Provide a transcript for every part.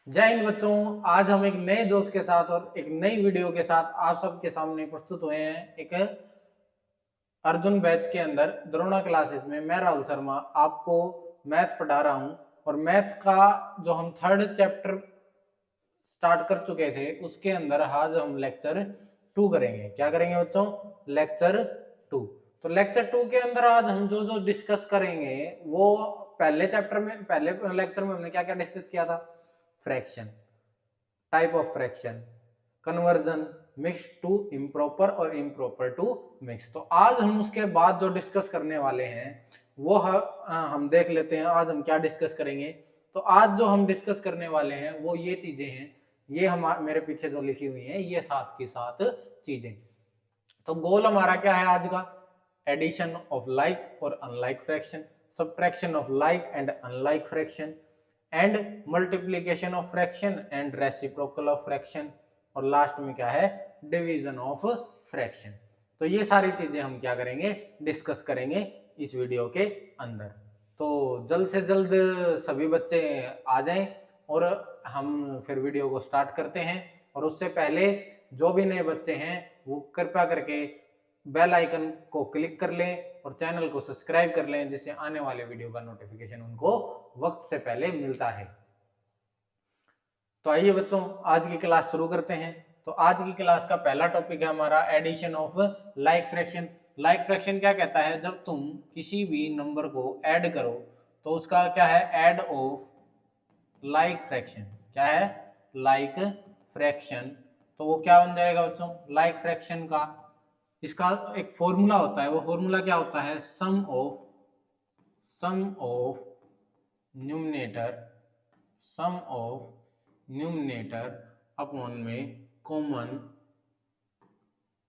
जय हिंद बच्चों। आज हम एक नए जोश के साथ और एक नई वीडियो के साथ आप सबके सामने प्रस्तुत हुए हैं। एक अर्जुन बैच के अंदर द्रोणा क्लासेस में मैं राहुल शर्मा आपको मैथ पढ़ा रहा हूं। और मैथ का जो हम थर्ड चैप्टर स्टार्ट कर चुके थे उसके अंदर आज हम लेक्चर 2 करेंगे। क्या करेंगे बच्चों? लेक्चर 2। तो लेक्चर 2 के अंदर आज हम जो जो डिस्कस करेंगे वो पहले लेक्चर में हमने क्या क्या डिस्कस किया था? Fraction, type of fraction, conversion, mix to improper और इम्प्रॉपर टू मिक्स। तो आज हम उसके बाद जो डिस्कस करने वाले हैं वो हम देख लेते हैं। आज हम क्या डिस्कस करेंगे? तो आज जो हम डिस्कस करने वाले हैं वो ये चीजें हैं। ये हम मेरे पीछे जो लिखी हुई हैं ये 7 की 7 चीजें। तो गोल हमारा क्या है आज का? एडिशन ऑफ लाइक और unlike fraction, subtraction of like and unlike fraction, and multiplication of fraction and reciprocal of fraction, और लास्ट में क्या है? Division of fraction. तो ये सारी चीजें हम क्या करेंगे? डिस्कस करेंगे इस वीडियो के अंदर। तो जल्द से जल्द सभी बच्चे आ जाएं और हम फिर वीडियो को स्टार्ट करते हैं। और उससे पहले जो भी नए बच्चे हैं वो कृपया करके बेल आइकन को क्लिक कर लें और चैनल को सब्सक्राइब कर लें, जिससे आने वाले वीडियो का नोटिफिकेशन उनको वक्त से पहले मिलता है। तो आइए बच्चों आज की क्लास शुरू करते हैं। तो आज की क्लास का पहला टॉपिक है हमारा addition of like fraction. Like fraction क्या कहता है? जब तुम किसी भी नंबर को ऐड करो तो उसका क्या है? Add of like fraction. क्या है? Like fraction. तो वो क्या बन जाएगा बच्चों? लाइक फ्रैक्शन का इसका एक फॉर्मूला होता है। वो फॉर्मूला क्या होता है? Sum of numerator, sum of numerator upon में कॉमन,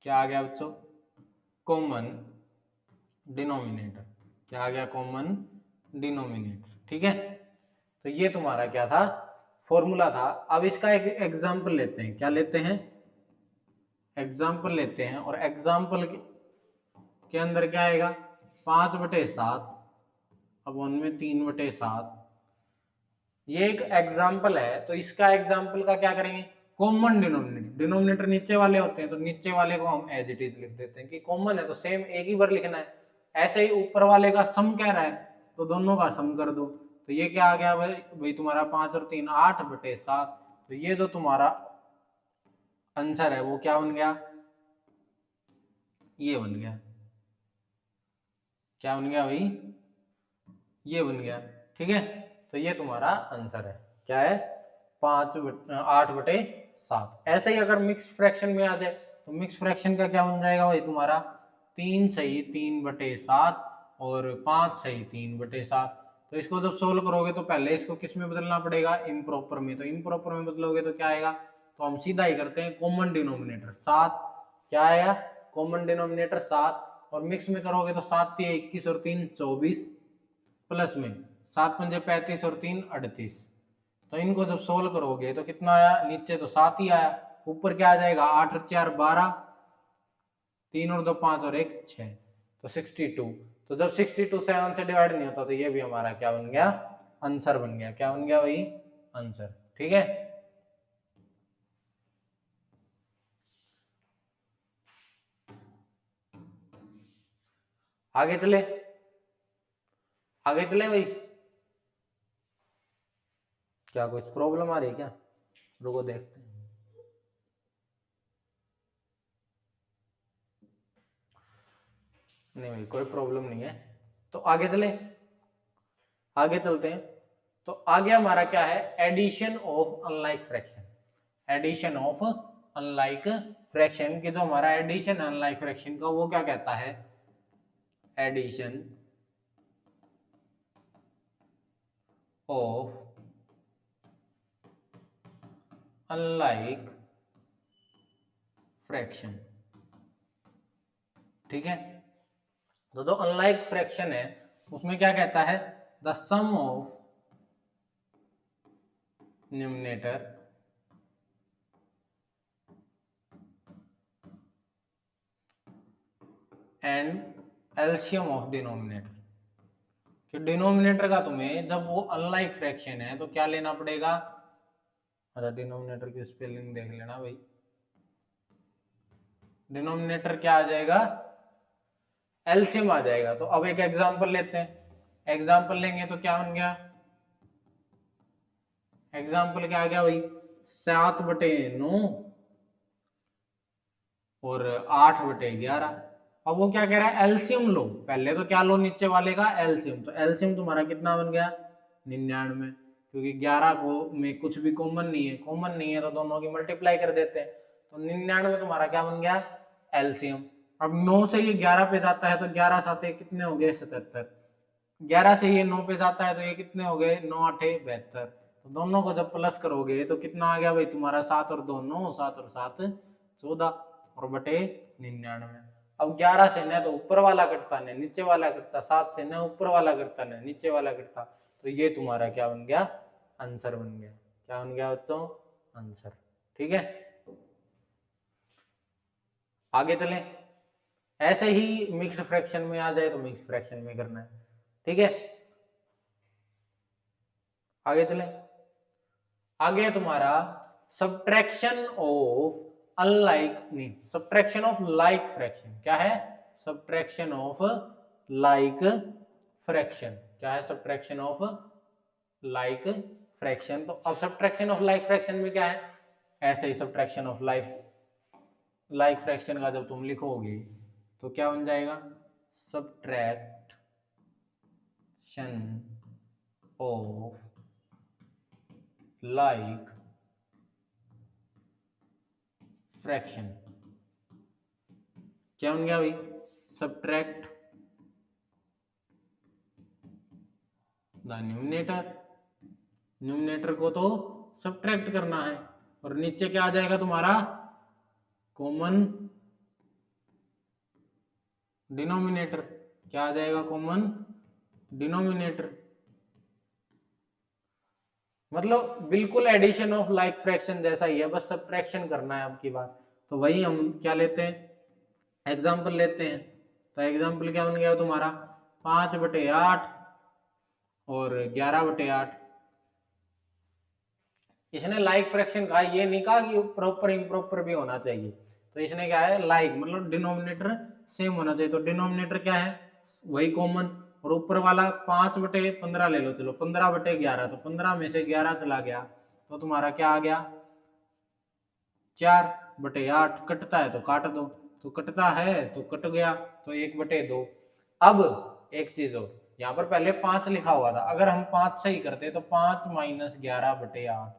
क्या आ गया बच्चों? Common denominator. क्या आ गया? Common denominator. ठीक है, तो ये तुम्हारा क्या था? फॉर्मूला था। अब इसका एक एग्जांपल लेते हैं। क्या लेते हैं? एग्जाम्पल लेते हैं। और एग्जाम्पल के अंदर क्या आएगा? 5/7 अपॉन में 3/7। ये एक एग्जाम्पल है। तो इसका एग्जाम्पल का क्या करेंगे? Common denominator. डिनोमिनेटर नीचे वाले होते हैं तो नीचे वाले को हम एज इट इज लिख देते हैं कि कॉमन है तो सेम एक ही बार लिखना है। ऐसे ही ऊपर वाले का सम कह रहा है तो दोनों का सम कर दो। तो ये क्या आ गया भाई तुम्हारा 5 और 3 8/7। तो ये जो तुम्हारा आंसर है वो क्या बन गया? ये बन गया। क्या बन गया भाई? ये बन गया। ठीक है, तो ये तुम्हारा आंसर है। क्या है? 8/7। ऐसे ही अगर मिक्स फ्रैक्शन में आ जाए तो मिक्स फ्रैक्शन का क्या बन जाएगा भाई तुम्हारा? 3 सही 3/7 और 5 सही 3/7। तो इसको जब सोल्व करोगे तो पहले इसको किस में बदलना पड़ेगा? इम्प्रॉपर में। तो इम्प्रॉपर में बदलोगे तो क्या आएगा? तो हम सीधा ही करते हैं, कॉमन डिनोमिनेटर 7। क्या आया? Common denominator 7। और मिक्स में करोगे तो 7 × 21 और 3 24, प्लस में 7×5 35 और 3 38। तो इनको जब सोल्व करोगे तो कितना आया? नीचे तो 7 ही आया, ऊपर क्या आ जाएगा? 8 और 4 12, 3 और 2 5 और 1 6, तो 62। तो जब 62 7 से डिवाइड नहीं होता तो ये भी हमारा क्या बन गया? आंसर बन गया। क्या बन गया भाई? आंसर। ठीक है, आगे चले, आगे चले भाई। क्या कुछ प्रॉब्लम आ रही है क्या? रुको देखते हैं। नहीं भाई कोई प्रॉब्लम नहीं है। तो आगे चले, आगे चलते हैं। तो आगे हमारा क्या है? Addition of unlike fraction. Addition of unlike fraction के जो हमारा एडिशन अनलाइक फ्रैक्शन का वो क्या कहता है? Addition of unlike fraction. ठीक है, तो जो अनलाइक फ्रैक्शन है उसमें क्या कहता है? The sum of numerator and LCM of denominator. कि डिनोमिनेटर का तुम्हें जब वो अनलाइक फ्रैक्शन है तो क्या लेना पड़ेगा? अच्छा, डिनोमिनेटर की स्पेलिंग देख लेना भाई। डिनोमिनेटर क्या आ जाएगा, एलसीएम आ जाएगा। तो अब एक एग्जांपल लेते हैं, एग्जांपल लेंगे तो क्या बन गया, एग्जांपल क्या आ गया भाई, 7/9 और 8/11। अब वो क्या कह रहा है, एलसीएम लो। पहले तो क्या लो, नीचे वाले का एलसीएम। तो एलसीएम तुम्हारा कितना बन गया, 99, क्योंकि 11 को में कुछ भी कॉमन नहीं है, कॉमन नहीं है तो दोनों की मल्टीप्लाई कर देते हैं। तो 99 तुम्हारा क्या बन गया, एलसीएम। अब 9 से ये 11 पे जाता है तो 11 साथे कितने हो गए, 77। 11 से ये 9 पे जाता है तो ये कितने हो गए, 9 8 72। तो दोनों को जब प्लस करोगे तो कितना आ गया भाई तुम्हारा, 7 और 2 9, 7 और 7 14 और बटे 99। अब 11 से न तो ऊपर वाला कटता न नीचे वाला कटता, 7 से न ऊपर वाला कटता न नीचे वाला कटता। तो ये तुम्हारा क्या बन गया, आंसर बन गया। क्या बन गया बच्चों, आंसर। ठीक है, आगे चलें। ऐसे ही मिक्स्ड फ्रैक्शन में आ जाए तो मिक्स्ड फ्रैक्शन में करना है। ठीक है, आगे चलें। आगे है तुम्हारा सब्ट्रैक्शन ऑफ अनलाइक, नहीं, सब्ट्रैक्शन ऑफ लाइक फ्रैक्शन। क्या है, सब्ट्रैक्शन ऑफ लाइक फ्रैक्शन। क्या है, सब्ट्रैक्शन ऑफ लाइक फ्रैक्शन। तो अब सब्ट्रैक्शन ऑफ लाइक फ्रैक्शन में क्या है, ऐसे ही सब्ट्रैक्शन ऑफ लाइक फ्रैक्शन का जब तुम लिखोगे तो क्या बन जाएगा, सब्ट्रैक्शन ऑफ लाइक फ्रैक्शन। क्या बन गया भाई, सब्ट्रैक्ट द न्यूमिनेटर। न्यूमिनेटर को तो सब्ट्रैक्ट करना है, और नीचे क्या आ जाएगा तुम्हारा, कॉमन डिनोमिनेटर। क्या आ जाएगा, कॉमन डिनोमिनेटर। मतलब बिल्कुल एडिशन ऑफ लाइक फ्रैक्शन जैसा ही है, बस सब्ट्रैक्शन करना है अब की बार। तो वही हम क्या लेते हैं, एग्जाम्पल लेते हैं। तो एग्जाम्पल क्या बन गया तुम्हारा, 5/8 और 11/8। इसने लाइक फ्रैक्शन कहा, ये नहीं कहा कि प्रॉपर इम्प्रॉपर भी होना चाहिए। तो इसने क्या है, लाइक मतलब डिनोमिनेटर सेम होना चाहिए। तो डिनोमिनेटर क्या है, वही कॉमन, और ऊपर वाला 5/15 ले लो, चलो 15/11। तो 15 में से 11 चला गया तो तुम्हारा क्या आ गया, 4/8। कटता है तो काट दो, तो कटता है तो कट गया, तो 1/2। अब एक चीज हो, यहाँ पर पहले 5 लिखा हुआ था, अगर हम 5 सही करते तो 5 - 11/8,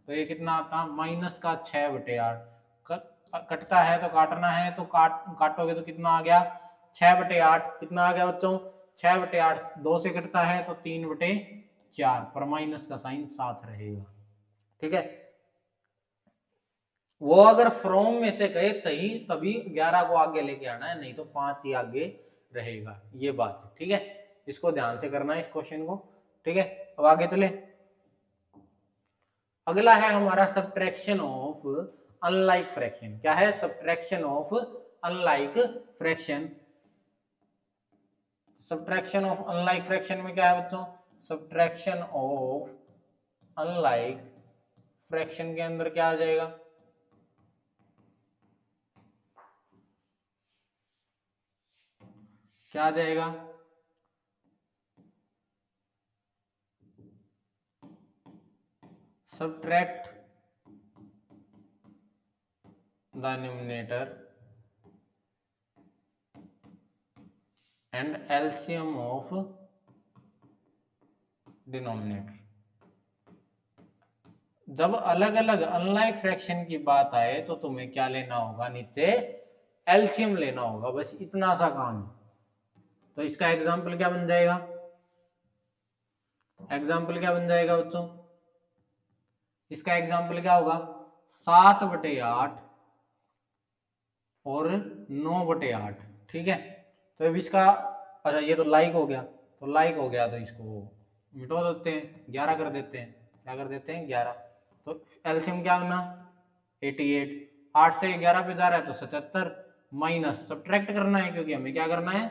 तो ये कितना आता, माइनस का 6/8। कटता है तो काटना है, तो काटोगे तो कितना आ गया, 6/8। कितना आ गया बच्चों, 6/8। 2 से कटता है तो 3/4, पर माइनस का साइन साथ रहेगा। ठीक है, वो अगर फ्रॉम में से कहे तभी 11 को आगे लेके आना है, नहीं तो 5 ही आगे रहेगा, ये बात है। ठीक है, इसको ध्यान से करना है इस क्वेश्चन को। ठीक है, अब आगे चले। अगला है हमारा सब्ट्रैक्शन ऑफ अनलाइक फ्रैक्शन। क्या है, subtraction of unlike fraction. Subtraction of unlike fraction में क्या है बच्चों, सब्ट्रैक्शन ऑफ अनलाइक फ्रैक्शन के अंदर क्या आ जाएगा, क्या आ जाएगा, subtract the numerator and LCM of denominator। जब अलग अलग अनलाइक फ्रैक्शन की बात आए तो तुम्हें क्या लेना होगा, नीचे एलसीएम लेना होगा, बस इतना सा काम। तो इसका एग्जाम्पल क्या बन जाएगा, एग्जाम्पल क्या बन जाएगा बच्चों, इसका एग्जाम्पल क्या होगा, 7/8 और 9/8। ठीक है, तो अब इसका, अच्छा ये तो लाइक हो गया, तो लाइक हो गया तो इसको मिटो देते हैं, 11 कर देते हैं। क्या कर देते हैं, 11। तो एलसीएम क्या होना, 88। 8 से 11 पे जा रहा है तो 77, माइनस सब्ट्रैक्ट करना है, क्योंकि हमें क्या करना है,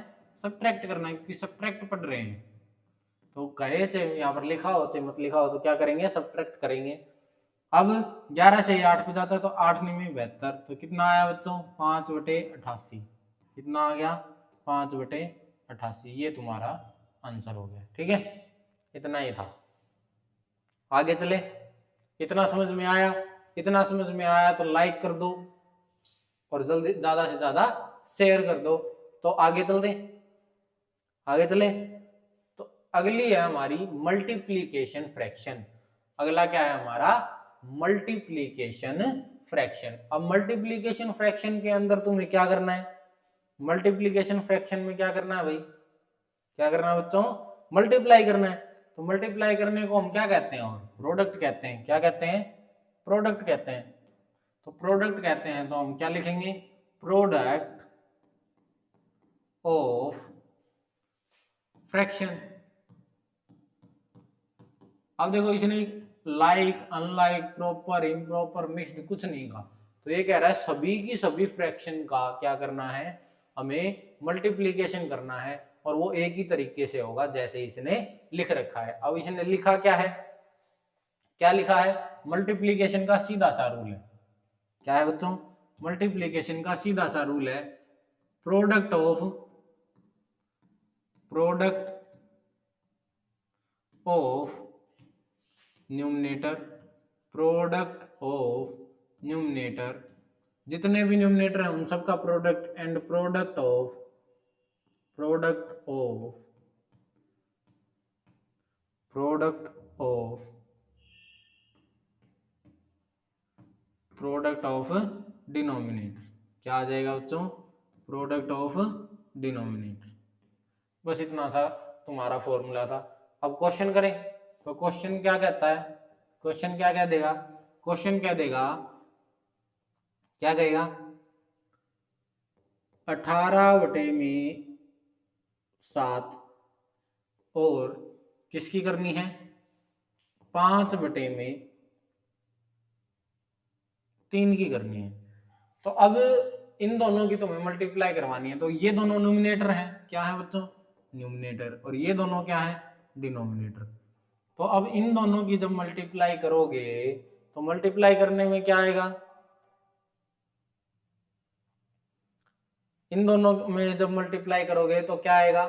सब्ट्रैक्ट करना है, क्योंकि सब्ट्रैक्ट पढ़ रहे हैं। तो कहे चाहे यहाँ पर लिखा हो चाहे मत लिखा हो, तो क्या करेंगे, सब्ट्रैक्ट करेंगे। अब 11 से 8 पे जाता है तो 8 9 72, तो कितना आया बच्चों 5/88। कितना आ गया 5/88। ये तुम्हारा आंसर हो गया। ठीक है, इतना ही था। आगे चले, इतना समझ में आया? इतना समझ में आया तो लाइक कर दो और जल्दी ज्यादा से ज्यादा शेयर कर दो। तो आगे चलते, आगे चले। तो अगली है हमारी मल्टीप्लीकेशन फ्रैक्शन। अगला क्या है हमारा मल्टीप्लीकेशन फ्रैक्शन। अब मल्टीप्लीकेशन फ्रैक्शन के अंदर तुम्हें क्या करना है? मल्टीप्लीकेशन फ्रैक्शन में क्या करना है भाई? क्या करना है बच्चों? मल्टीप्लाई करना है। तो मल्टीप्लाई करने को हम क्या कहते हैं? और प्रोडक्ट कहते हैं। क्या कहते हैं? प्रोडक्ट कहते हैं। तो प्रोडक्ट कहते हैं तो हम क्या लिखेंगे? Product of fraction. अब देखो इसने like unlike proper improper mixed कुछ नहीं कहा, तो ये कह रहा है सभी की सभी फ्रैक्शन का क्या करना है? हमें मल्टीप्लीकेशन करना है, और वो एक ही तरीके से होगा जैसे इसने लिख रखा है। अब इसने लिखा क्या है? क्या लिखा है? मल्टीप्लीकेशन का सीधा सा रूल है। क्या है बच्चों? मल्टीप्लीकेशन का सीधा सा रूल है product of numerator, product of numerator, जितने भी न्यूमरेटर है उन सबका product, and product of product of denominator. क्या आ जाएगा बच्चों? Product of denominator. बस इतना सा तुम्हारा फॉर्मूला था। अब क्वेश्चन करें तो क्वेश्चन क्या कहता है? क्वेश्चन क्या कह देगा? क्वेश्चन क्या देगा? क्या कहेगा? 18/7 और किसकी करनी है? 5/3 की करनी है। तो अब इन दोनों की तुम्हें मल्टीप्लाई करवानी है। तो ये दोनों न्यूमिनेटर हैं। क्या है बच्चों? न्यूमिनेटर। और ये दोनों क्या है? डिनोमिनेटर। तो अब इन दोनों की जब मल्टीप्लाई करोगे तो मल्टीप्लाई करने में क्या आएगा? इन दोनों में जब मल्टीप्लाई करोगे तो क्या आएगा?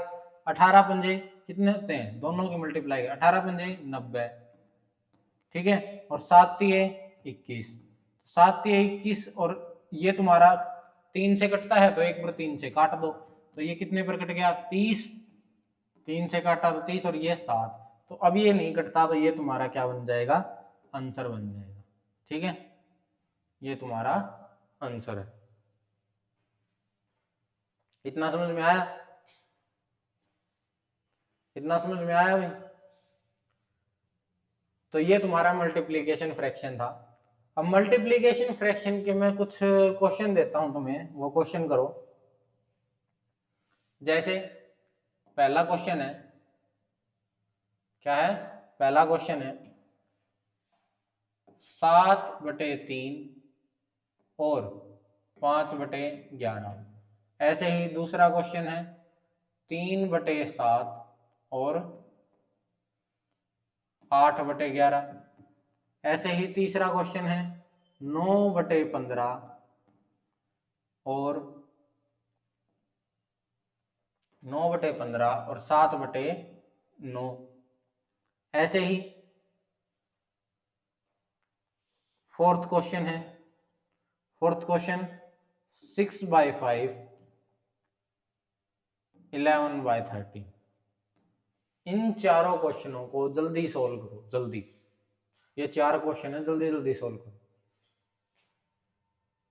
18 पंजे कितने होते हैं? दोनों की मल्टीप्लाई 18 पंजे 90। ठीक है, और 7 तिये 21। 7 तिये 21, और ये तुम्हारा 3 से कटता है तो 1/3 से काट दो। तो ये कितने पर कट गया? 30। 3 से काटा तो 30, और ये 7। तो अब ये नहीं कटता, तो ये तुम्हारा क्या बन जाएगा? आंसर बन जाएगा। ठीक है, ये तुम्हारा आंसर है। इतना समझ में आया? इतना समझ में आया भाई? तो ये तुम्हारा मल्टीप्लीकेशन फ्रैक्शन था। अब मल्टीप्लीकेशन फ्रैक्शन के मैं कुछ क्वेश्चन देता हूं तुम्हें, वो क्वेश्चन करो। जैसे पहला क्वेश्चन है, क्या है? पहला क्वेश्चन है 7/3 और 5/11। ऐसे ही दूसरा क्वेश्चन है 3/7 और 8/11। ऐसे ही तीसरा क्वेश्चन है 9/15 और 9/15 और 7/9। ऐसे ही फोर्थ क्वेश्चन है, फोर्थ क्वेश्चन 6/5 11/30। इन चारों क्वेश्चनों को जल्दी सोल्व करो, जल्दी। ये 4 क्वेश्चन है, जल्दी जल्दी सोल्व करो।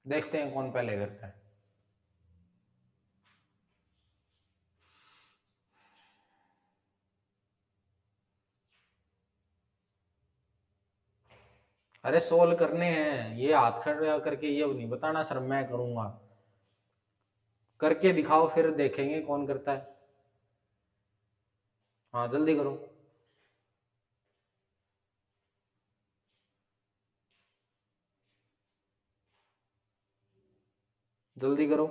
देखते हैं कौन पहले करता है। अरे सोल्व करने हैं, ये हाथ खड़ा करके ये नहीं बताना सर मैं करूंगा। करके दिखाओ, फिर देखेंगे कौन करता है। हाँ जल्दी करो, जल्दी करो।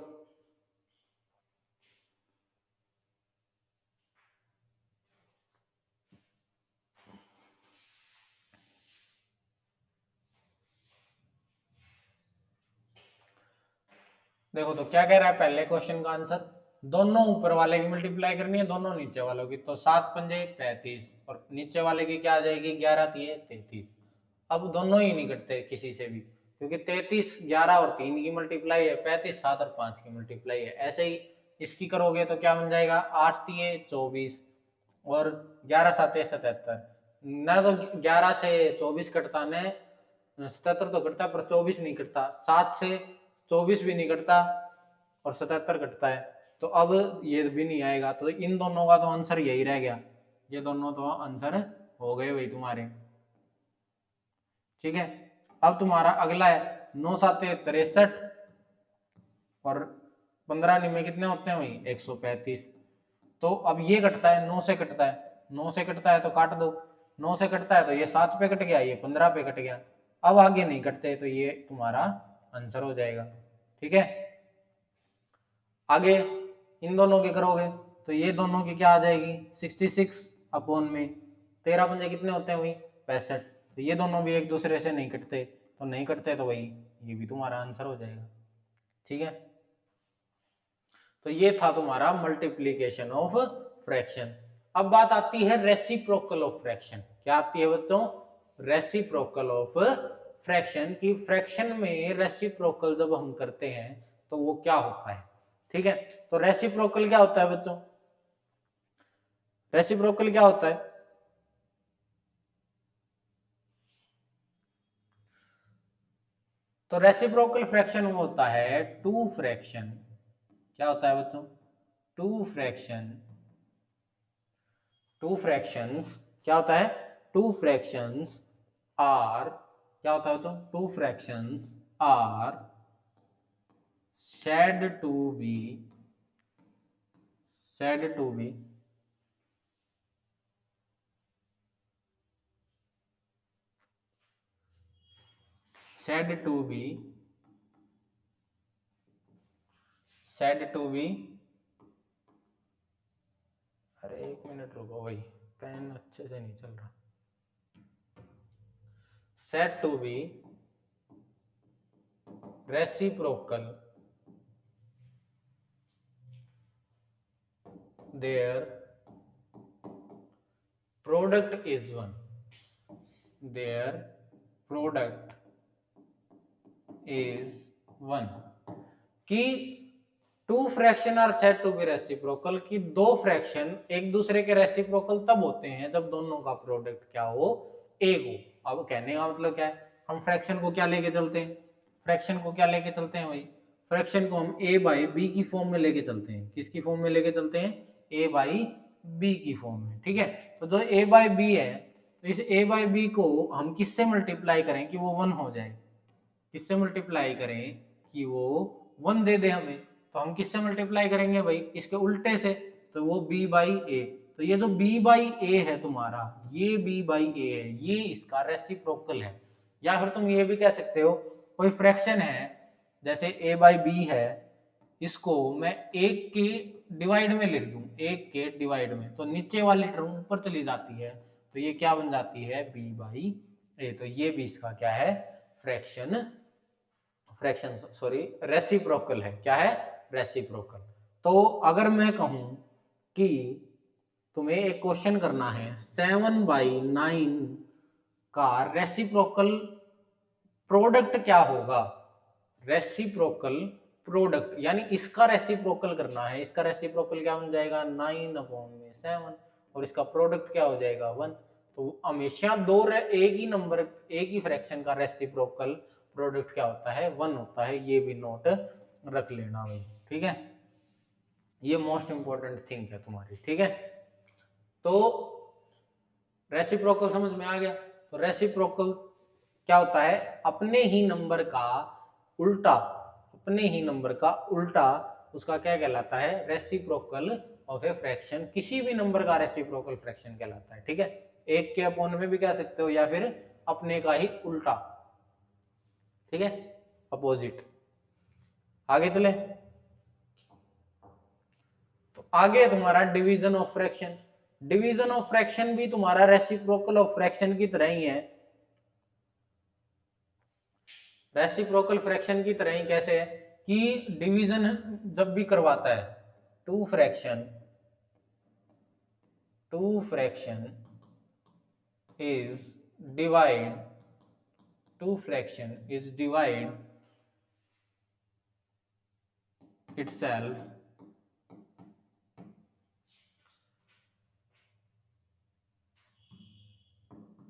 देखो तो क्या कह रहा है पहले क्वेश्चन का आंसर, दोनों ऊपर वाले की मल्टीप्लाई करनी है दोनों नीचे वालों की, तो 7 पंजे 35 और नीचे वाले की क्या आ जाएगी 11 तिये 33। अब दोनों ही नहीं कटते किसी से भी, क्योंकि 33 11 और 3 की मल्टीप्लाई है, 35 7 और 5 की मल्टीप्लाई है। ऐसे ही इसकी करोगे तो क्या बन जाएगा 8 तिये 24 और 11 साते 77। न तो 11 से 24 कटता, न 77 तो कटता पर 24 नहीं कटता, 7 से 24 भी नहीं कटता और 77 कटता है, तो अब ये भी नहीं आएगा। तो इन दोनों का तो आंसर यही रह गया, ये दोनों तो आंसर हो गए भाई तुम्हारे। ठीक है, अब तुम्हारा अगला है 9 साते 63 और 15 निमे कितने होते हैं भाई 135। तो अब ये कटता है 9 से कटता है, 9 से कटता है तो काट दो, 9 से कटता है तो ये 7 पे कट गया, ये 15 पे कट गया। अब आगे नहीं कटते तो ये तुम्हारा आंसर हो जाएगा। ठीक है, आगे इन दोनों के करोगे तो ये दोनों की क्या आ जाएगी 66 अपॉन में 13 पंजे कितने होते हैं भाई 65। तो ये दोनों भी एक दूसरे से नहीं कटते, तो नहीं कटते तो भाई ये भी तुम्हारा आंसर हो जाएगा। ठीक है, तो ये था तुम्हारा मल्टीप्लीकेशन ऑफ फ्रैक्शन। अब बात आती है रेसिप्रोकल ऑफ फ्रैक्शन। क्या आती है बच्चों, रेसिप्रोकल ऑफ फ्रैक्शन की फ्रैक्शन में रेसिप्रोकल जब हम करते हैं तो वो क्या होता है। ठीक है, तो रेसिप्रोकल क्या होता है बच्चों, रेसिप्रोकल क्या होता है, तो रेसिप्रोकल फ्रैक्शन वो होता है टू फ्रैक्शन, क्या होता है बच्चों टू फ्रैक्शन, टू फ्रैक्शंस क्या होता है, टू फ्रैक्शंस आर, क्या होता है बच्चों two fractions are said to be said to be said to be said to be अरे एक मिनट रुको भाई, पेन अच्छे से नहीं चल रहा। said to be reciprocal their product is one, their product is one, कि two fraction are said to be reciprocal, कि दो फ्रैक्शन एक दूसरे के रेसिप्रोकल तब होते हैं जब दोनों का प्रोडक्ट क्या हो एक हो। अब कहने का मतलब क्या है, हम फ्रैक्शन को क्या लेके चलते हैं, फ्रैक्शन को क्या लेके चलते हैं भाई, फ्रैक्शन को हम a बाई बी की फॉर्म में लेके चलते हैं। किसकी फॉर्म में लेके चलते हैं, a बाई बी की फॉर्म में। ठीक है, तो जो a बाई बी है तो इस a बाई बी को हम किससे मल्टीप्लाई करें कि वो 1 हो जाए, किससे मल्टीप्लाई करें कि वो 1 दे दे हमें, तो हम किससे मल्टीप्लाई करेंगे भाई इसके उल्टे से, तो वो b बाई ए। तो ये जो b बाई ए है तुम्हारा, ये b बाई ए है, ये इसका रेसिप्रोकल है। या फिर तुम ये भी कह सकते हो कोई फ्रैक्शन है जैसे a बाई बी है, इसको मैं एक के डिवाइड में लिख दूं, एक के डिवाइड में, तो नीचे वाली टर्म ऊपर चली जाती है, तो ये क्या बन जाती है b बाई ए। तो ये भी इसका क्या है फ्रैक्शन सॉरी रेसिप्रोकल है। क्या है, रेसिप्रोकल। तो अगर मैं कहूं कि तुम्हें एक क्वेश्चन करना है 7/9 का रेसिप्रोकल प्रोडक्ट क्या होगा, रेसिप्रोकल प्रोडक्ट यानी इसका रेसिप्रोकल करना है, इसका रेसिप्रोकल क्या बन जाएगा 9/7 और इसका प्रोडक्ट क्या हो जाएगा 1। तो हमेशा एक ही नंबर एक ही फ्रैक्शन का रेसिप्रोकल प्रोडक्ट क्या होता है 1 होता है, ये भी नोट रख लेना भाई। ठीक है, ये मोस्ट इंपॉर्टेंट थिंग है तुम्हारी। ठीक है, तो रेसिप्रोकल समझ में आ गया। तो रेसिप्रोकल क्या होता है, अपने ही नंबर का उल्टा, अपने ही नंबर का उल्टा उसका क्या कहलाता है, रेसिप्रोकल ऑफ ए फ्रैक्शन। किसी भी नंबर का रेसिप्रोकल फ्रैक्शन कहलाता है। ठीक है, एक के अपॉन में भी कह सकते हो या फिर अपने का ही उल्टा। ठीक है, अपोजिट। आगे चले, तो आगे तुम्हारा division of fraction. Division of fraction भी तुम्हारा रेसिप्रोकल ऑफ फ्रैक्शन की तरह ही है। रेसिप्रोकल फ्रैक्शन की तरह ही कैसे है कि डिवीजन जब भी करवाता है two fraction is divide itself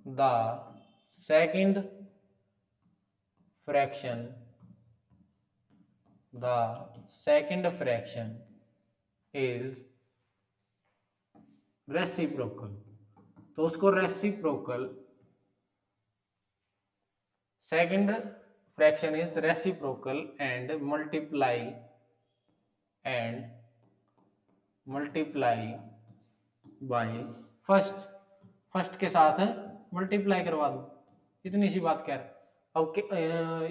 the second fraction is reciprocal. तो उसको reciprocal, second fraction is reciprocal and multiply by first के साथ मल्टीप्लाई करवा दो, इतनी सी बात कह रहे। अब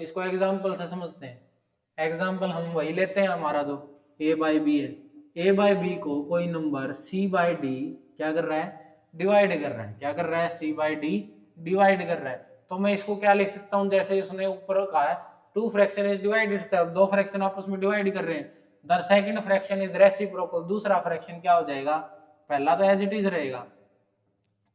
इसको एग्जाम्पल से समझते हैं। एग्जाम्पल हम वही लेते हैं, हमारा जो a बाई बी है, a बाई बी को कोई नंबर c बाई डी क्या कर रहा है, डिवाइड कर रहा है। क्या कर रहा है, c बाई डी डिवाइड कर रहा है। तो मैं इसको क्या लिख सकता हूँ, जैसे उसने ऊपर कहा है two fraction is divide itself, दो फ्रैक्शन आपस में डिवाइड कर रहे हैं। The second fraction is reciprocal, दूसरा फ्रैक्शन क्या हो जाएगा, पहला तो एज इट इज रहेगा,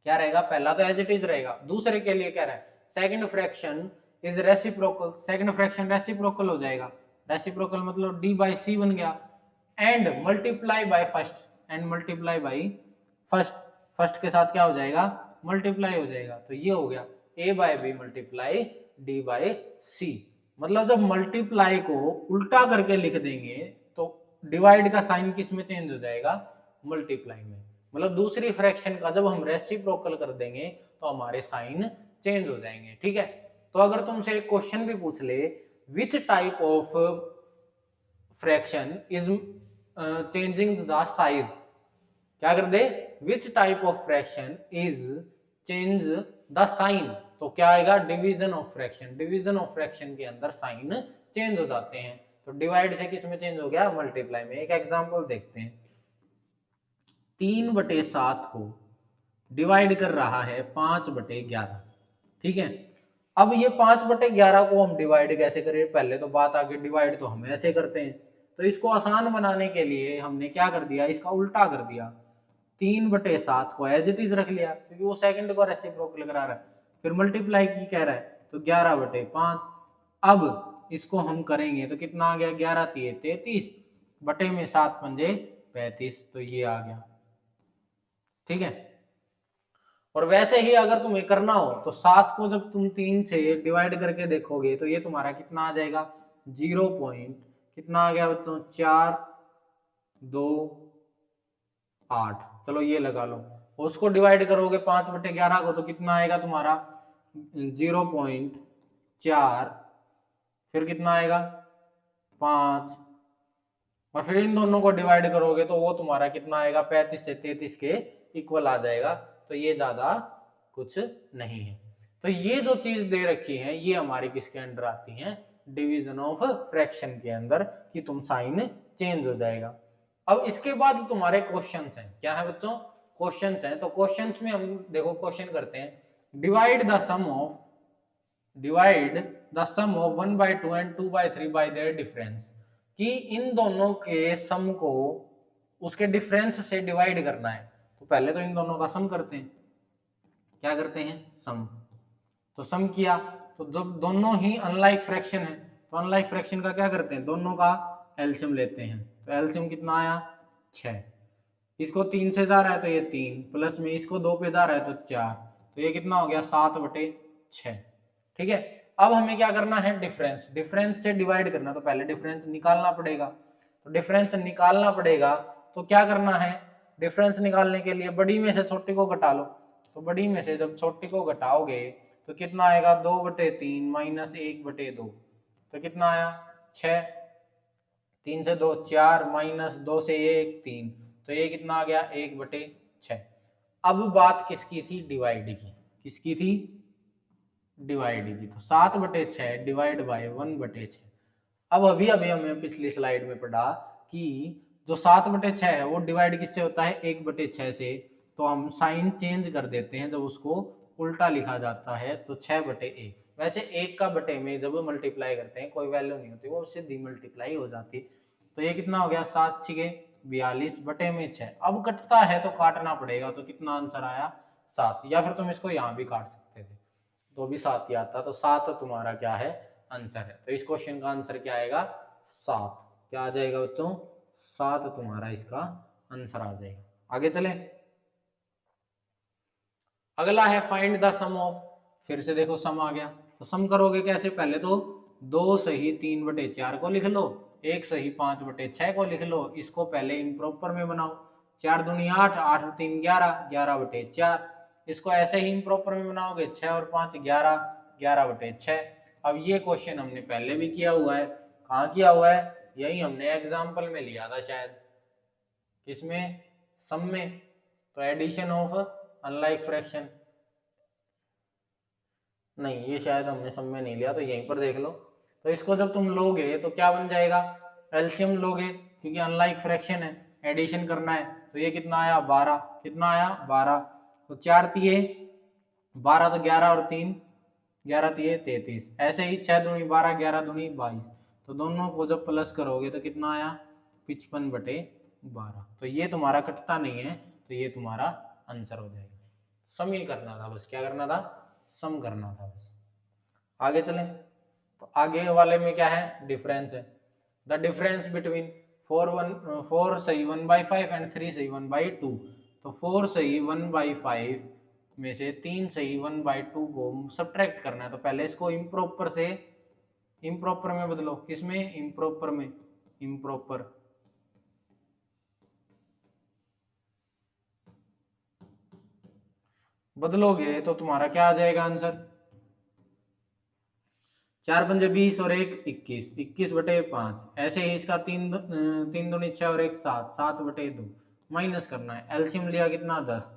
क्या रहेगा, पहला तो एज इट इज रहेगा। दूसरे के लिए क्या रहा है, second fraction is reciprocal, second fraction reciprocal हो जाएगा। रेसिप्रोकल मतलब d बाई सी बन गया। एंड मल्टीप्लाई बाय फर्स्ट के साथ क्या हो जाएगा, मल्टीप्लाई हो जाएगा। तो ये हो गया a by B multiply d by C. मतलब जब मल्टीप्लाई को उल्टा करके लिख देंगे तो डिवाइड का साइन किस में चेंज हो जाएगा, मल्टीप्लाई में। मतलब दूसरी फ्रैक्शन का जब हम रेसिप्रोकल कर देंगे तो हमारे साइन चेंज हो जाएंगे। ठीक है। तो अगर तुमसे एक क्वेश्चन भी पूछ ले, which type of fraction is changing the size, क्या कर दे, which type of fraction is change the sign, तो क्या आएगा, division of fraction. Division of fraction के अंदर साइन चेंज हो जाते हैं। तो डिवाइड से किस में चेंज हो गया, मल्टीप्लाई में। एक एग्जांपल देखते हैं, 3/7 को डिवाइड कर रहा है 5/11। ठीक है। अब ये 5/11 को हम डिवाइड कैसे करें, पहले तो बात आगे, डिवाइड तो हम ऐसे करते हैं। तो इसको आसान बनाने के लिए हमने क्या कर दिया, इसका उल्टा कर दिया। 3/7 को एज इट इज रख लिया, क्योंकि वो सेकंड को रेसिप्रोकल करा रहा है। फिर मल्टीप्लाई की कह रहा है, तो 11/5। अब इसको हम करेंगे तो कितना आ गया, 11 × 33 बटे में 7 पंजे 35। तो ये आ गया। ठीक है। और वैसे ही अगर तुम्हें करना हो तो 7 को जब तुम 3 से डिवाइड करके देखोगे तो ये तुम्हारा कितना आ जाएगा, 0 पॉइंट कितना आ गया बच्चों, 4, 2, 8। चलो ये लगा लो। उसको डिवाइड करोगे 5/11 को तो कितना आएगा तुम्हारा, 0.4, फिर कितना आएगा 5, और फिर इन दोनों को डिवाइड करोगे तो वो तुम्हारा कितना आएगा, 35 से 33 के इक्वल आ जाएगा। तो ये ज्यादा कुछ नहीं है। तो ये जो चीज दे रखी है ये हमारी किसके अंडर आती है, डिवीजन ऑफ फ्रैक्शन के अंदर, कि तुम साइन चेंज हो जाएगा। अब इसके बाद तुम्हारे क्वेश्चंस हैं, क्या है बच्चों, क्वेश्चंस हैं। तो क्वेश्चंस में हम देखो क्वेश्चन करते हैं, divide the sum of 1/2 and 2/3 by their difference, कि इन दोनों के सम को उसके डिफरेंस से डिवाइड करना है। तो पहले तो इन दोनों का सम करते हैं, क्या करते हैं, सम। तो सम किया तो जब दोनों ही अनलाइक फ्रैक्शन है तो अनलाइक फ्रैक्शन का क्या करते हैं, दोनों का एलसीएम लेते हैं। तो एलसीएम कितना आया, 6। इसको 3 से जा रहा है तो ये 3, प्लस में इसको 2 पे जा रहा है तो 4, तो ये कितना हो गया, 7/6। ठीक है। अब हमें क्या करना है, डिफरेंस से डिवाइड करना। तो पहले डिफरेंस निकालना पड़ेगा। तो डिफरेंस निकालना पड़ेगा तो क्या करना है, डिफरेंस निकालने के लिए बड़ी में से छोटी को घटा लो। तो बड़ी में से जब छोटी को घटाओगे तो कितना आएगा, 2/3 माइनस 1/2, तो कितना आया 6। 3 से 2 4 माइनस 2 से 1 3, तो ये कितना आ गया, 1/6। अब बात किसकी थी, डिवाइड की। किसकी थी, डिवाइड की। तो 7/6 डिवाइड बाय 1/6। अब अभी हमें पिछली स्लाइड में पढ़ा कि जो 7/6 है वो डिवाइड किससे होता है, 1/6 से। तो हम साइन चेंज कर देते हैं, जब उसको उल्टा लिखा जाता है तो 6/1। वैसे एक का बटे में जब मल्टीप्लाई करते हैं कोई वैल्यू नहीं होती, वो सीधी मल्टीप्लाई हो जाती। तो ये कितना हो गया 7 छिके 42 बटे में 6। अब कटता है तो काटना पड़ेगा, तो कितना आंसर आया 7, या फिर तुम इसको यहाँ भी काट सकते थे तो भी 7 ही आता। तो 7 तुम्हारा क्या है आंसर है। तो इस क्वेश्चन का आंसर क्या आएगा 7। क्या आ जाएगा बच्चों 7 तुम्हारा इसका आंसर आ जाएगा। आगे चले, अगला है फाइंड द सम ऑफ। फिर से देखो सम आ गया, तो सम करोगे कैसे, पहले तो 2 सही 3/4 को लिख लो, 1 सही 5/6 को लिख लो। इसको पहले इम्प्रॉपर में बनाओ, 4 दूनी 8, 8 और 3 11, 11/4। इसको ऐसे ही इम्प्रॉपर में बनाओगे, 6 और 5 11, 11/6। अब ये क्वेश्चन हमने पहले भी किया हुआ है, कहाँ किया हुआ है, यही हमने एग्जाम्पल में लिया था शायद, किसमें, सम में। तो एडिशन ऑफ अनलाइक फ्रैक्शन, नहीं ये शायद हमने सम में नहीं लिया, तो यहीं पर देख लो। तो इसको जब तुम लोगे तो क्या बन जाएगा, एलसीएम लोगे क्योंकि अनलाइक फ्रैक्शन है, एडिशन करना है। तो ये कितना आया 12, कितना आया 12। तो 4 तिये 12, तो 11 और 3 11 तिये 33। ऐसे ही 6 दूनी 12, 11 दूनी 22। तो दोनों को जब प्लस करोगे तो कितना आया 55/12। तो ये तुम्हारा कटता नहीं है, तो ये तुम्हारा आंसर हो जाएगा। सम करना था बस, क्या करना था, सम करना था बस। आगे चलें, तो आगे वाले में क्या है, डिफरेंस है। द डिफरेंस बिटवीन 4 सही 1/5 एंड 3 सही 1/2। तो 4 सही 1/5 में से 3 सही 1/2 को सब्ट्रैक्ट करना है। तो पहले इसको इम्प्रॉपर से इम्प्रॉपर में बदलो, किसमें, इम्प्रॉपर में, इम्प्रॉपर बदलोगे तो तुम्हारा क्या आ जाएगा आंसर, 4 पंजे 20 और 1 21, 21/5। ऐसे ही इसका 3 दूनी 6 और 1 7, 7/2 माइनस करना है। एलसीएम लिया कितना 10,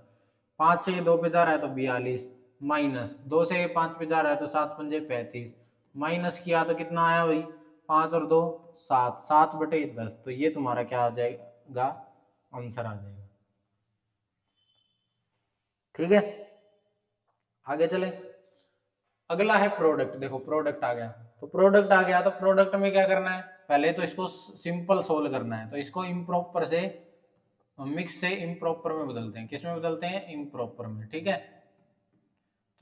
5 से 2 पे जा रहा है तो 42, माइनस 2 से 5 पे जा रहा है तो 7 पंजे 35, माइनस किया तो कितना आया भाई 5 और 2 7, 7/10। तो ये तुम्हारा क्या आ जाएगा, आंसर आ जाएगा। ठीक है, आगे चले, अगला है प्रोडक्ट। देखो प्रोडक्ट आ गया, तो प्रोडक्ट आ गया, तो प्रोडक्ट में क्या करना है, पहले तो इसको सिंपल सोल्व करना है। तो इसको इम्प्रॉपर से मिक्स से इम्प्रॉपर में बदलते हैं, किसमें बदलते हैं, इम्प्रॉपर में। ठीक है,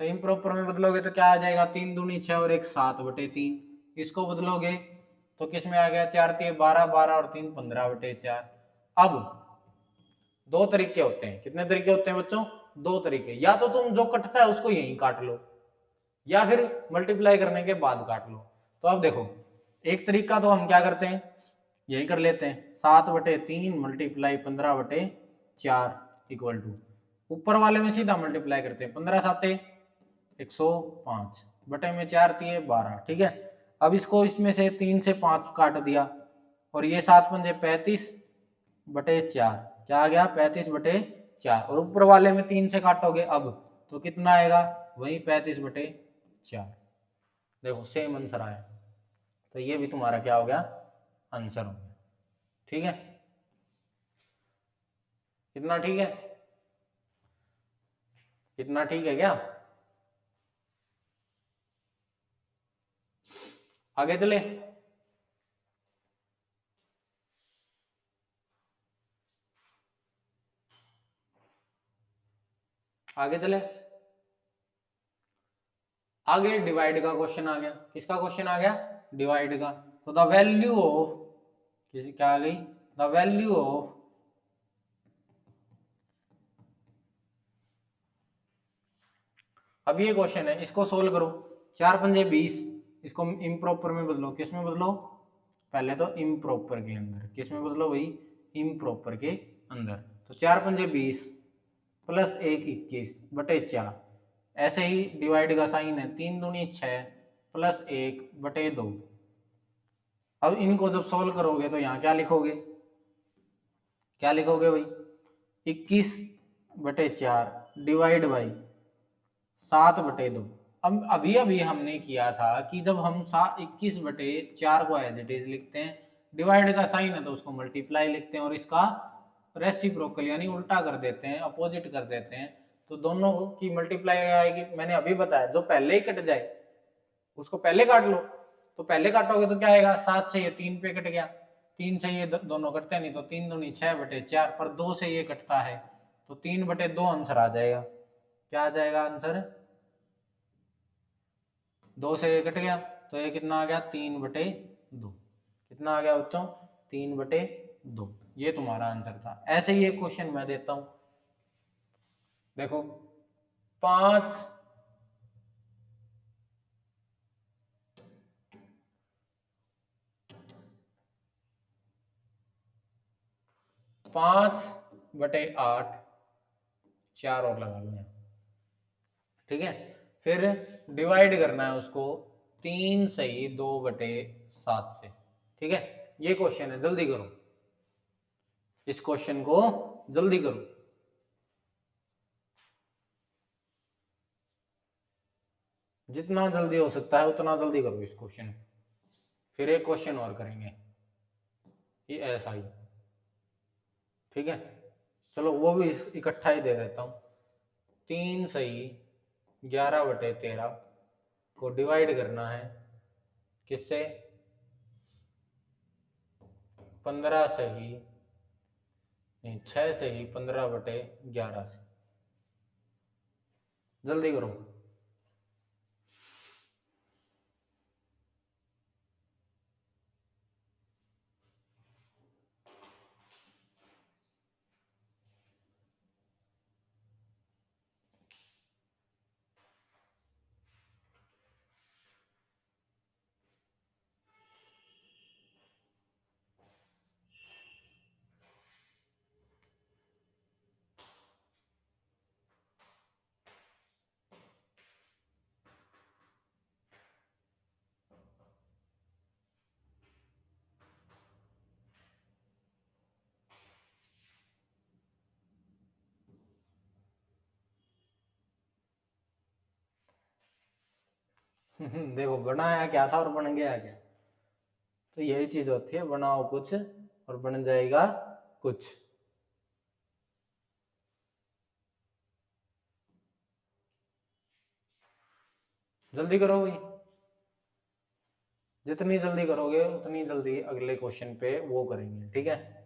तो इम्प्रॉपर में बदलोगे तो क्या आ जाएगा, 3 दूनी 6 और 1 7/3। इसको बदलोगे तो किसमें आ गया, 4 3 12, 12 और 3 15/4। अब दो तरीके होते हैं, कितने तरीके होते हैं बच्चों, 2 तरीके। या तो तुम जो कटता है उसको यहीं काट लो, या फिर मल्टीप्लाई करने के बाद काट लो। तो अब देखो, एक तरीका तो हम क्या करते हैं, यही कर लेते हैं, 7/3 मल्टीप्लाई 15/4 इक्वल टू, ऊपर वाले में सीधा मल्टीप्लाई करते हैं, 15 7 105 बटे में 4 तिये 12। ठीक है, अब इसको इसमें से 3 से 5 काट दिया, और ये 7 पंजे 35/4, क्या आ गया 35/4, और ऊपर वाले में 3 से काटोगे अब तो कितना आएगा, वही 35/4। देखो सेम आंसर आया, तो ये भी तुम्हारा क्या हो गया, आंसर हो गया। ठीक है, कितना ठीक है, कितना ठीक है क्या, आगे चले, आगे चले, आगे डिवाइड का क्वेश्चन आ गया। किसका क्वेश्चन आ गया, डिवाइड का। तो द वैल्यू ऑफ, किसी क्या आ गई, द वैल्यू ऑफ अब ये क्वेश्चन है, इसको सोल्व करो। 4 पंजे 20, इसको इम्प्रॉपर में बदलो, किसमें बदलो, पहले तो इम्प्रॉपर के अंदर, किसमें बदलो भाई, इम्प्रॉपर के अंदर। तो 4 पंजे 20 प्लस 1 21/4। ऐसे ही डिवाइड का साइन है, 3 दूनी 6 प्लस 1/2। अब इनको जब सोल्व करोगे तो यहाँ क्या लिखोगे, क्या लिखोगे भाई, 21/4 डिवाइड बाई 7/2। अब अभी अभी हमने किया था कि जब हम 21/4 को एज इट इज लिखते हैं, डिवाइड का साइन है तो उसको मल्टीप्लाई लिखते हैं, और इसका रेसिप्रोकल यानी उल्टा कर देते हैं, अपोजिट कर देते हैं, तो दोनों की मल्टीप्लाई आएगी। मैंने अभी बताया जो पहले ही कट जाए उसको पहले काट लो। तो पहले काटोगे तो क्या आएगा, 7 से ये 3 पे कट गया, 3 से ये दोनों कटते नहीं, तो 3 दूनी 6/4, पर 2 से ये कटता है, तो 3/2 आंसर आ जाएगा। क्या आ जाएगा आंसर, 2 से ये कट गया, तो ये कितना आ गया, 3/2। कितना आ गया बच्चों, 3/2। ये तुम्हारा आंसर था। ऐसे ही एक क्वेश्चन मैं देता हूं, देखो 5 5/8, 4 और लगा लो, ठीक है। फिर डिवाइड करना है उसको 3 सही 2/7 से, ठीक है। ये क्वेश्चन है, जल्दी करो, इस क्वेश्चन को जल्दी करो। जितना जल्दी हो सकता है उतना जल्दी करो इस क्वेश्चन। फिर एक क्वेश्चन और करेंगे, ये ऐसा ही, ठीक है। चलो वो भी इकट्ठा ही दे देता हूं। 3 सही 11/13 को डिवाइड करना है किससे, 15 सही नहीं 6 सही 15/11 से। जल्दी करो। देखो बनाया क्या था और बन गया क्या, तो यही चीज होती है, बनाओ कुछ और बन जाएगा कुछ। जल्दी करो भाई, जितनी जल्दी करोगे उतनी जल्दी अगले क्वेश्चन पे वो करेंगे, ठीक है।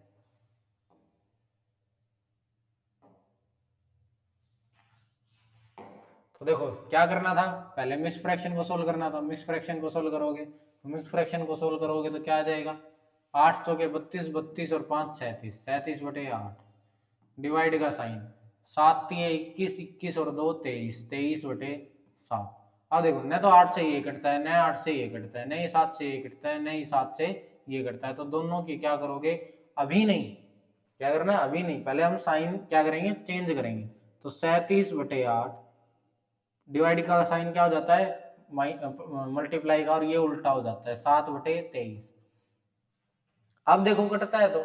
तो देखो क्या करना था, पहले मिक्स फ्रैक्शन को सोल्व करना था। मिक्स फ्रैक्शन को सोल्व करोगे तो मिक्स फ्रैक्शन को सोल्व करोगे तो क्या आ जाएगा, 8 चौके 32, 32 और 5 37, 37/8 डिवाइड का साइन, 7 3 21, 21 और 2 23, 23/7। अब देखो न तो 8 से ये कटता है, न 8 से ये कटता है, न ही 7 से ये कटता है, न ही 7 से ये कटता है, तो दोनों की क्या करोगे, अभी नहीं, क्या करना है अभी नहीं, पहले हम साइन क्या करेंगे, चेंज करेंगे। तो 37/8 डिवाइड का साइन क्या हो जाता है, मल्टीप्लाई का, और ये उल्टा हो जाता है 7/23। अब देखो कटता है तो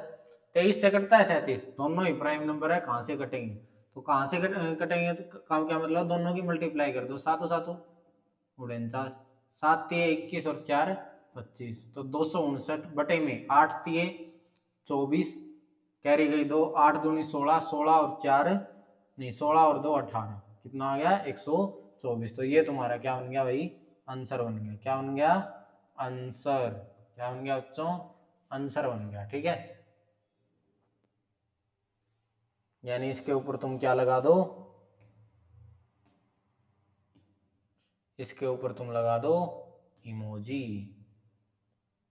23 से कटता है 37, दोनों ही प्राइम नंबर है, कहां से कटेंगे, तो कहां से कटेंगे, तो काम क्या मतलब, दोनों की मल्टीप्लाई कर दो, 7 7 49, 7 3 21 और 4 25, तो 259 बटे में 8 3 24, कैरी गई 2, 8 दूनी 16, 16 और 4 नहीं 16 और 2 18, कितना आ गया 124। तो ये तुम्हारा क्या बन गया भाई, आंसर बन गया। क्या बन गया, आंसर। क्या बन गया बच्चों, आंसर बन गया, ठीक है। यानी इसके ऊपर तुम क्या लगा दो, इसके ऊपर तुम लगा दो इमोजी,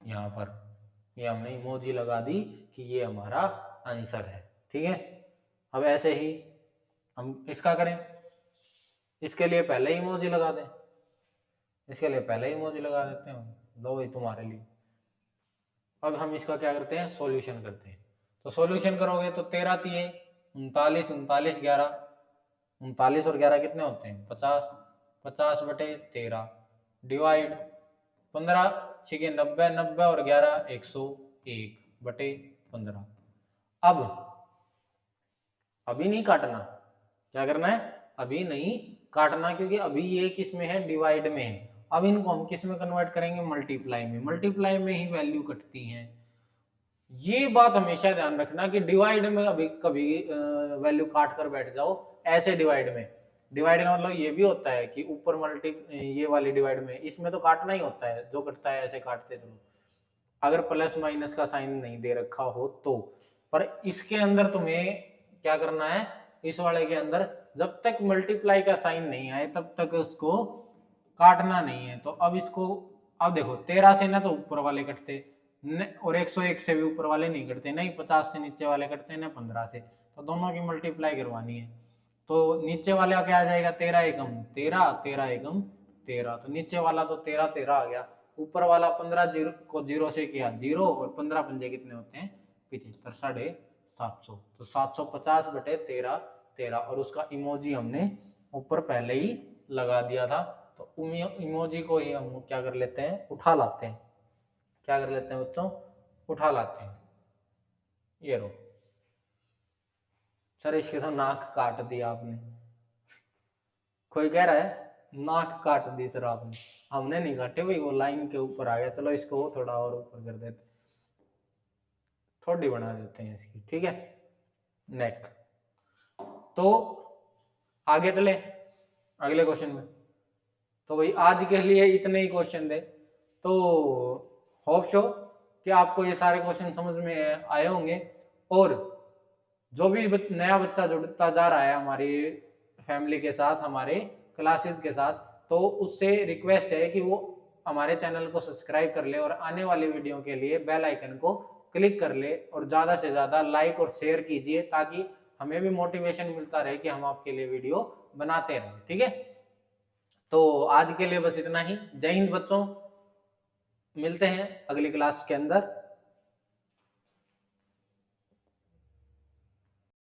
यहां पर ये हमने इमोजी लगा दी कि ये हमारा आंसर है, ठीक है। अब ऐसे ही हम इसका करें, इसके लिए पहले इमोजी लगा दें, इसके लिए पहले इमोजी लगा देते हैं, लो भाई तुम्हारे लिए। अब हम इसका क्या करते हैं, सॉल्यूशन करते हैं। तो सॉल्यूशन करोगे तो 13 3 39, 39 11, 39 और 11 कितने होते हैं 50, 50/13 डिवाइड 15 6 90, 90 और 11 101/15। अब अभी नहीं काटना, क्या करना है, अभी नहीं काटना, क्योंकि अभी ये किस में है, डिवाइड में है। अब इनको हम किस में कन्वर्ट करेंगे, मल्टीप्लाई में। मल्टीप्लाई में ही वैल्यू कटती है, ये बात हमेशा ध्यान रखना कि डिवाइड में अभी कभी वैल्यू काट कर बैठ जाओ, ऐसे डिवाइड में डिवाइड का मतलब ये भी होता है कि ऊपर मल्टी ये वाली डिवाइड में इसमें तो काटना ही होता है, जो कटता है ऐसे काटते चलो, अगर प्लस माइनस का साइन नहीं दे रखा हो तो। पर इसके अंदर तुम्हें क्या करना है, इस वाले के अंदर जब तक मल्टीप्लाई का साइन नहीं आए तब तक उसको काटना नहीं है। तो अब इसको, अब देखो 13 से ना तो ऊपर वाले कटते और 101 से भी ऊपर वाले नहीं कटते, नहीं 50 से नीचे वाले कटते ना 15 से, तो दोनों की मल्टीप्लाई करवानी है। तो नीचे वाले क्या आ जाएगा, 13 एकम 13, 13 एकम 13, तो नीचे वाला तो 13 13 आ गया, ऊपर वाला 15 जीरो को जीरो से किया जीरो, और 15 पंजे कितने होते हैं 75, 750, तो 750 बटे 13 13, और उसका इमोजी हमने ऊपर पहले ही लगा दिया था। तो इमोजी को ही हम क्या कर लेते हैं, उठा लाते हैं। क्या कर लेते हैं बच्चों, उठा लाते हैं। ये रो सर इसके तो नाक काट दिया आपने, कोई कह रहा है नाक काट दी सर आपने, हमने नहीं काटे भाई, वो लाइन के ऊपर आ गया। चलो इसको वो थोड़ा और ऊपर कर देते, थोड़ी बना देते हैं इसकी, ठीक है नेक। तो आगे चले अगले क्वेश्चन में। तो भाई आज के लिए इतने ही क्वेश्चन थे, तो होप सो कि आपको ये सारे क्वेश्चन समझ में आए होंगे। और जो भी नया बच्चा जुड़ता जा रहा है हमारी फैमिली के साथ, हमारे क्लासेस के साथ, तो उससे रिक्वेस्ट है कि वो हमारे चैनल को सब्सक्राइब कर ले और आने वाली वीडियो के लिए बेल आइकन को क्लिक कर ले, और ज़्यादा से ज़्यादा लाइक और शेयर कीजिए ताकि हमें भी मोटिवेशन मिलता रहे कि हम आपके लिए वीडियो बनाते रहें, ठीक है। तो आज के लिए बस इतना ही। जय हिंद बच्चों, मिलते हैं अगली क्लास के अंदर।